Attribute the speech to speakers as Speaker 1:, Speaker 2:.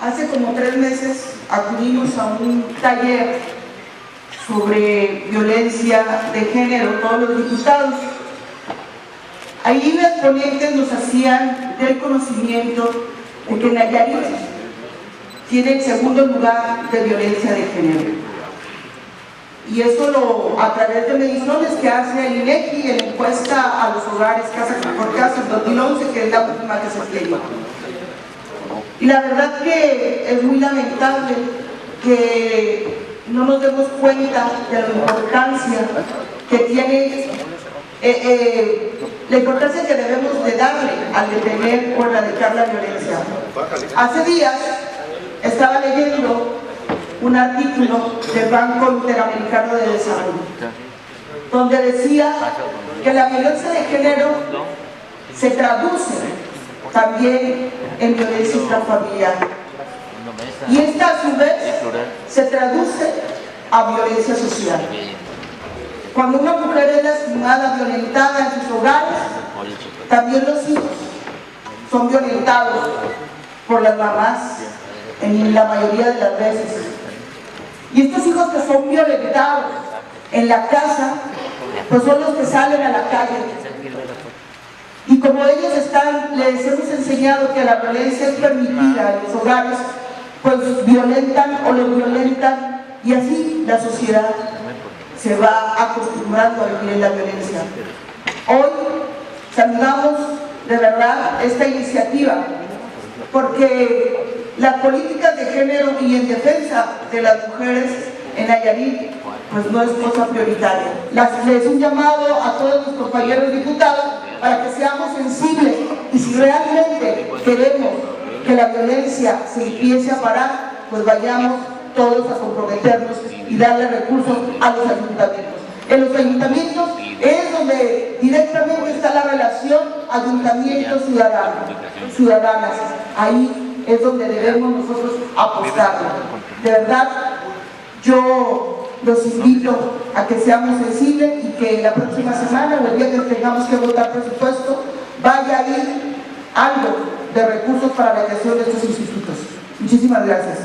Speaker 1: Hace como 3 meses acudimos a un taller sobre violencia de género, todos los diputados. Ahí las ponentes nos hacían del conocimiento de que Nayarit tiene el segundo lugar de violencia de género. Y eso a través de mediciones que hace el INEGI en la encuesta a los hogares casa por casa en 2011, que es la última que se tiene. Y la verdad que es muy lamentable que no nos demos cuenta de la importancia que tiene, la importancia que debemos de darle al detener o erradicar la violencia. Hace días estaba leyendo un artículo del Banco Interamericano de Desarrollo, donde decía que la violencia de género se traduce también en violencia intrafamiliar. Y esta a su vez se traduce a violencia social. Cuando una mujer es lastimada, violentada en sus hogares, también los hijos son violentados por las mamás en la mayoría de las veces. Y estos hijos que son violentados en la casa, pues son los que salen a la calle. Y como ellos les hemos enseñado que la violencia es permitida en los hogares, pues violentan o los violentan, y así la sociedad se va acostumbrando a vivir en la violencia. Hoy saludamos de verdad esta iniciativa, porque las políticas de género y en defensa de las mujeres en Nayarit pues no es cosa prioritaria. Les un llamado a todos los compañeros diputados para que seamos sensibles, y si realmente queremos que la violencia se empiece a parar, pues vayamos todos a comprometernos y darle recursos a los ayuntamientos. En los ayuntamientos es donde directamente está la relación ayuntamientos-ciudadanas. Ahí es donde debemos nosotros apostar. De verdad, yo los invito a que seamos sensibles y que la próxima semana o el día que tengamos que votar presupuesto vaya a ir algo de recursos para la creación de estos institutos. Muchísimas gracias.